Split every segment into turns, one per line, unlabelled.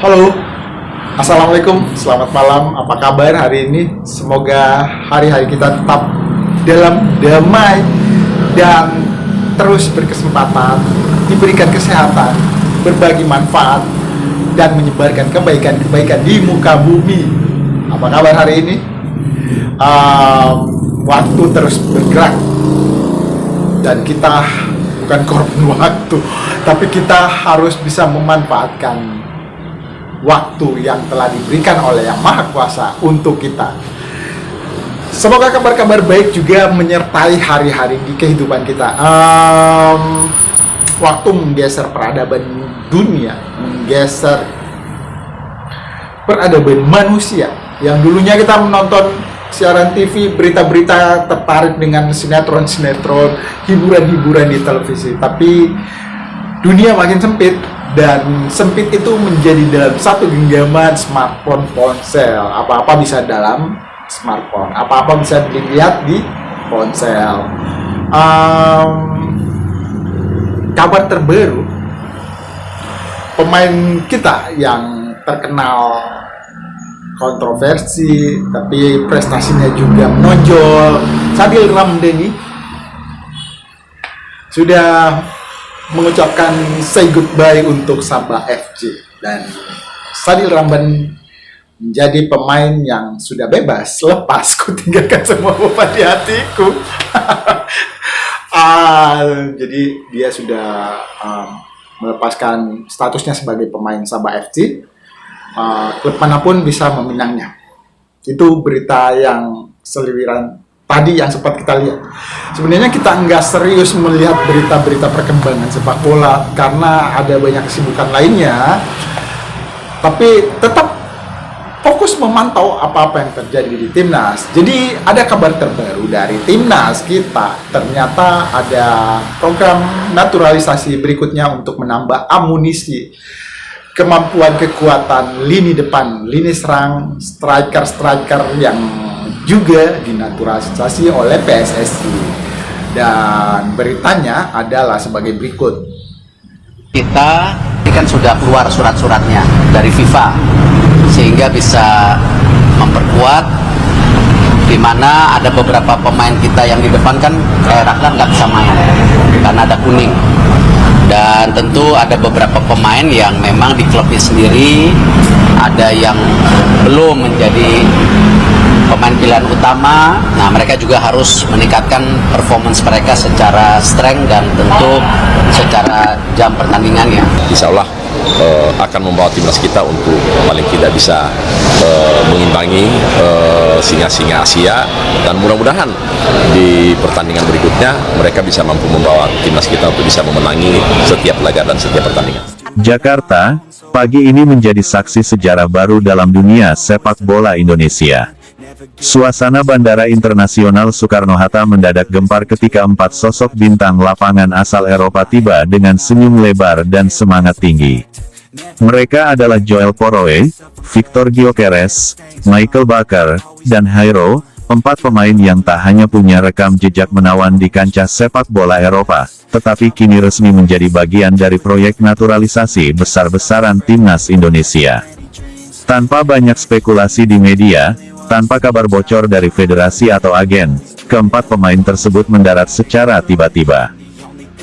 Halo, Assalamualaikum, selamat malam, apa kabar hari ini? Semoga hari-hari kita tetap dalam damai dan terus berkesempatan, diberikan kesehatan, berbagi manfaat, dan menyebarkan kebaikan-kebaikan di muka bumi. Apa kabar hari ini? Waktu terus bergerak dan kita bukan korban waktu, tapi kita harus bisa memanfaatkan waktu yang telah diberikan oleh Yang Maha Kuasa untuk kita. Semoga kabar-kabar baik juga menyertai hari-hari di kehidupan kita. Waktu menggeser peradaban dunia, menggeser peradaban manusia. Yang dulunya kita menonton siaran TV, berita-berita, tertarik dengan sinetron-sinetron, hiburan-hiburan di televisi. Tapi dunia makin sempit, dan sempit itu menjadi dalam satu genggaman smartphone, ponsel. Apa-apa bisa dalam smartphone, apa-apa bisa dilihat di ponsel. Kabar terbaru, pemain kita yang terkenal kontroversi tapi prestasinya juga menonjol, Sadil Ramdhani, sudah mengucapkan say goodbye untuk Sabah FC, dan Sadil Ramdhani menjadi pemain yang sudah bebas lepas ku tinggalkan semua beban di hatiku. Jadi dia sudah melepaskan statusnya sebagai pemain Sabah FC. Klub manapun bisa meminangnya. Itu berita yang seliwiran tadi yang sempat kita lihat. Sebenarnya kita nggak serius melihat berita-berita perkembangan sepak bola karena ada banyak kesibukan lainnya, tapi tetap fokus memantau apa-apa yang terjadi di timnas. Jadi ada kabar terbaru dari timnas kita, ternyata ada program naturalisasi berikutnya untuk menambah amunisi, kemampuan kekuatan lini depan, lini serang, striker-striker yang juga dinaturalisasi oleh PSSI. Dan beritanya adalah sebagai berikut.
Kita ini kan sudah keluar surat-suratnya dari FIFA, sehingga bisa memperkuat, di mana ada beberapa pemain kita yang di depan kan kayak Ragnar nggak bisa main karena ada kuning. Dan tentu ada beberapa pemain yang memang di klubnya sendiri ada yang belum menjadi pemain pilihan utama. Nah, mereka juga harus meningkatkan performance mereka secara strength dan tentu secara jam pertandingannya.
Insya Allah akan membawa timnas kita untuk paling tidak bisa mengimbangi singa-singa Asia, dan mudah-mudahan di pertandingan berikutnya mereka bisa mampu membawa timnas kita untuk bisa memenangi setiap laga dan setiap pertandingan.
Jakarta, pagi ini menjadi saksi sejarah baru dalam dunia sepak bola Indonesia. Suasana Bandara Internasional Soekarno-Hatta mendadak gempar ketika 4 sosok bintang lapangan asal Eropa tiba dengan senyum lebar dan semangat tinggi. Mereka adalah Joel Porroe, Victor Gyökeres, Michael Bakker, dan Jairo, 4 pemain yang tak hanya punya rekam jejak menawan di kancah sepak bola Eropa, tetapi kini resmi menjadi bagian dari proyek naturalisasi besar-besaran timnas Indonesia. Tanpa banyak spekulasi di media, tanpa kabar bocor dari federasi atau agen, keempat pemain tersebut mendarat secara tiba-tiba.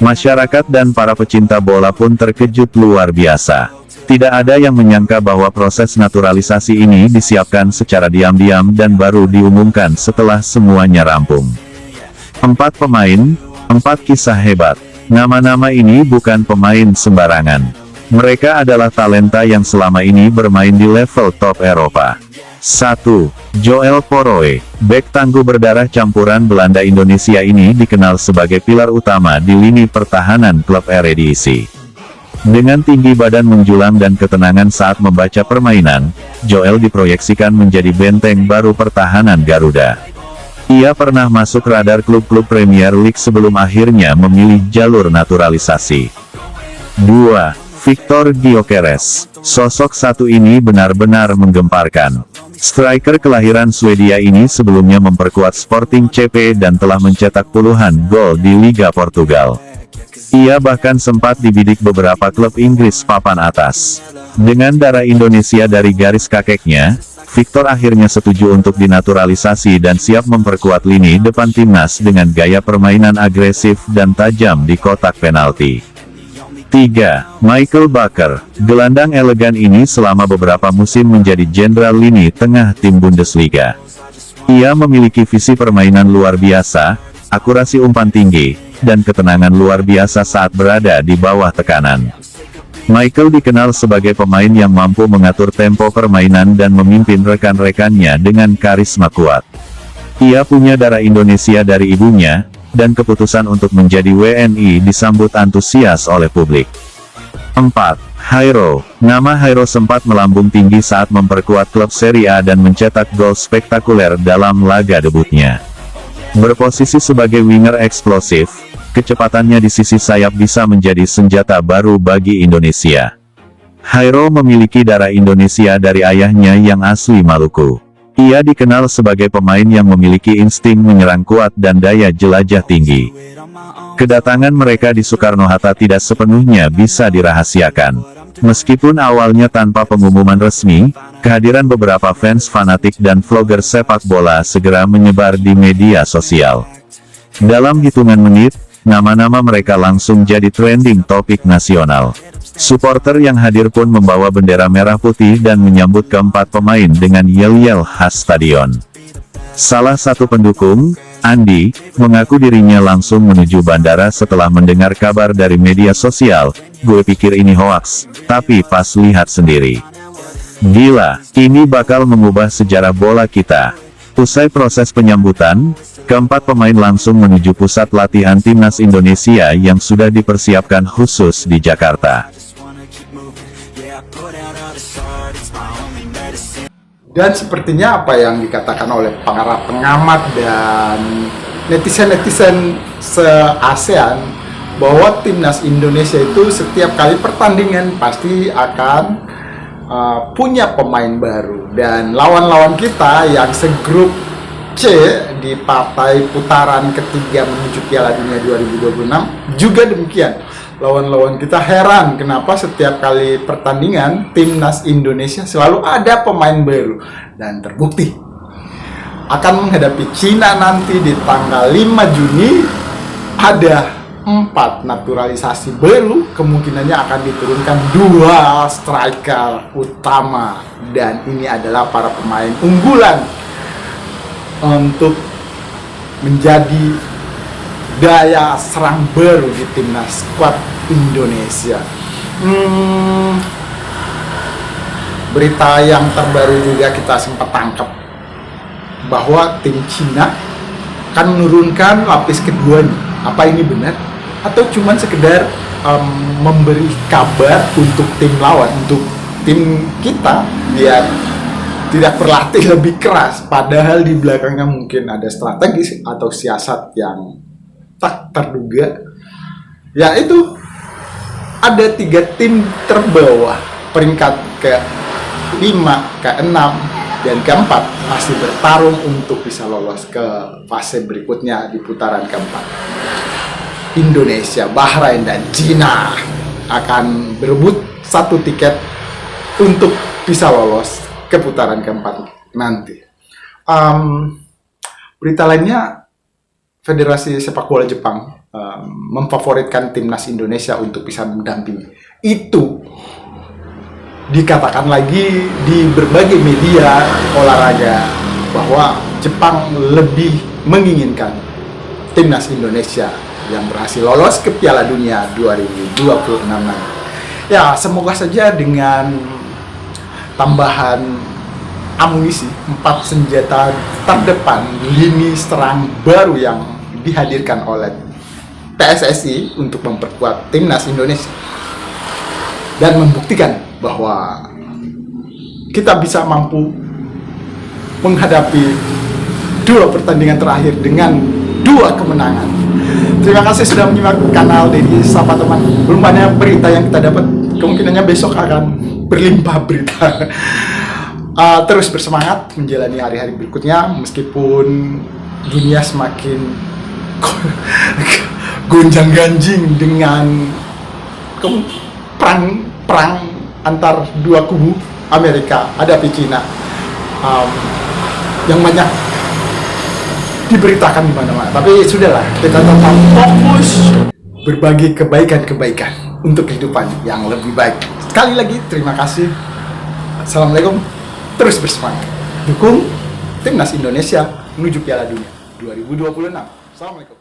Masyarakat dan para pecinta bola pun terkejut luar biasa. Tidak ada yang menyangka bahwa proses naturalisasi ini disiapkan secara diam-diam dan baru diumumkan setelah semuanya rampung. 4 pemain, 4 kisah hebat. Nama-nama ini bukan pemain sembarangan. Mereka adalah talenta yang selama ini bermain di level top Eropa. 1. Joel Porroe, bek tangguh berdarah campuran Belanda Indonesia ini dikenal sebagai pilar utama di lini pertahanan klub Eredivisie. Dengan tinggi badan menjulang dan ketenangan saat membaca permainan, Joel diproyeksikan menjadi benteng baru pertahanan Garuda. Ia pernah masuk radar klub-klub Premier League sebelum akhirnya memilih jalur naturalisasi. 2. Victor Gyökeres, sosok satu ini benar-benar menggemparkan. Striker kelahiran Swedia ini sebelumnya memperkuat Sporting CP dan telah mencetak puluhan gol di Liga Portugal. Ia bahkan sempat dibidik beberapa klub Inggris papan atas. Dengan darah Indonesia dari garis kakeknya, Victor akhirnya setuju untuk dinaturalisasi dan siap memperkuat lini depan timnas dengan gaya permainan agresif dan tajam di kotak penalti. 3. Michael Bakker, gelandang elegan ini selama beberapa musim menjadi jenderal lini tengah tim Bundesliga. Ia memiliki visi permainan luar biasa, akurasi umpan tinggi, dan ketenangan luar biasa saat berada di bawah tekanan. Michael dikenal sebagai pemain yang mampu mengatur tempo permainan dan memimpin rekan-rekannya dengan karisma kuat. Ia punya darah Indonesia dari ibunya, dan keputusan untuk menjadi WNI disambut antusias oleh publik. 4. Hairo. Nama Hairo sempat melambung tinggi saat memperkuat klub Serie A dan mencetak gol spektakuler dalam laga debutnya. Berposisi sebagai winger eksplosif, kecepatannya di sisi sayap bisa menjadi senjata baru bagi Indonesia. Hairo memiliki darah Indonesia dari ayahnya yang asli Maluku. Ia dikenal sebagai pemain yang memiliki insting menyerang kuat dan daya jelajah tinggi. Kedatangan mereka di Soekarno-Hatta tidak sepenuhnya bisa dirahasiakan. Meskipun awalnya tanpa pengumuman resmi, kehadiran beberapa fans fanatik dan vlogger sepak bola segera menyebar di media sosial. Dalam hitungan menit, nama-nama mereka langsung jadi trending topik nasional. Supporter yang hadir pun membawa bendera merah putih dan menyambut keempat pemain dengan yel-yel khas stadion. Salah satu pendukung, Andi, mengaku dirinya langsung menuju bandara setelah mendengar kabar dari media sosial. Gue pikir ini hoaks, tapi pas lihat sendiri. Gila, ini bakal mengubah sejarah bola kita. Usai proses penyambutan, keempat pemain langsung menuju pusat latihan timnas Indonesia yang sudah dipersiapkan khusus di Jakarta.
Dan sepertinya apa yang dikatakan oleh para pengamat dan netizen-netizen se-ASEAN, bahwa timnas Indonesia itu setiap kali pertandingan pasti akan punya pemain baru. Dan lawan-lawan kita yang segrup C di partai putaran ketiga menuju Piala Dunia 2026 juga demikian. Lawan-lawan kita heran kenapa setiap kali pertandingan timnas Indonesia selalu ada pemain baru. Dan terbukti akan menghadapi Cina nanti di tanggal 5 Juni ada 4 naturalisasi baru, kemungkinannya akan diturunkan 2 striker utama, dan ini adalah para pemain unggulan untuk menjadi daya serang baru di timnas squad Indonesia. Berita yang terbaru juga kita sempat tangkap bahwa tim Cina akan menurunkan lapis keduanya. Apa ini benar? Atau cuman sekedar memberi kabar untuk tim lawan, untuk tim kita biar tidak berlatih lebih keras, padahal di belakangnya mungkin ada strategi atau siasat yang tak terduga. Ya itu, ada 3 tim terbawah, peringkat ke-5, ke-6, dan ke-4 masih bertarung untuk bisa lolos ke fase berikutnya di putaran ke-4. Indonesia, Bahrain, dan Cina akan berebut 1 tiket untuk bisa lolos ke putaran ke-4 nanti. Berita lainnya, Federasi Sepak Bola Jepang memfavoritkan timnas Indonesia untuk bisa mendampingi. Itu dikatakan lagi di berbagai media olahraga bahwa Jepang lebih menginginkan timnas Indonesia yang berhasil lolos ke Piala Dunia 2026 nanti. Ya, semoga saja dengan tambahan amunisi 4 senjata terdepan, lini serang baru yang dihadirkan oleh PSSI untuk memperkuat timnas Indonesia dan membuktikan bahwa kita bisa mampu menghadapi 2 pertandingan terakhir dengan 2 kemenangan. Terima kasih sudah menyimak kanal Dedi Sapa Teman. Belum banyak berita yang kita dapat, kemungkinannya besok akan berlimpah berita. Terus bersemangat menjalani hari-hari berikutnya meskipun dunia semakin gonjang-ganjing dengan perang antar dua kubu Amerika hadapi Cina, yang banyak diberitakan di mana-mana. Tapi sudahlah, kita tetap fokus berbagi kebaikan-kebaikan untuk kehidupan yang lebih baik. Sekali lagi terima kasih. Assalamualaikum. Terus bersemangat. Dukung Timnas Indonesia menuju Piala Dunia 2026. Assalamualaikum.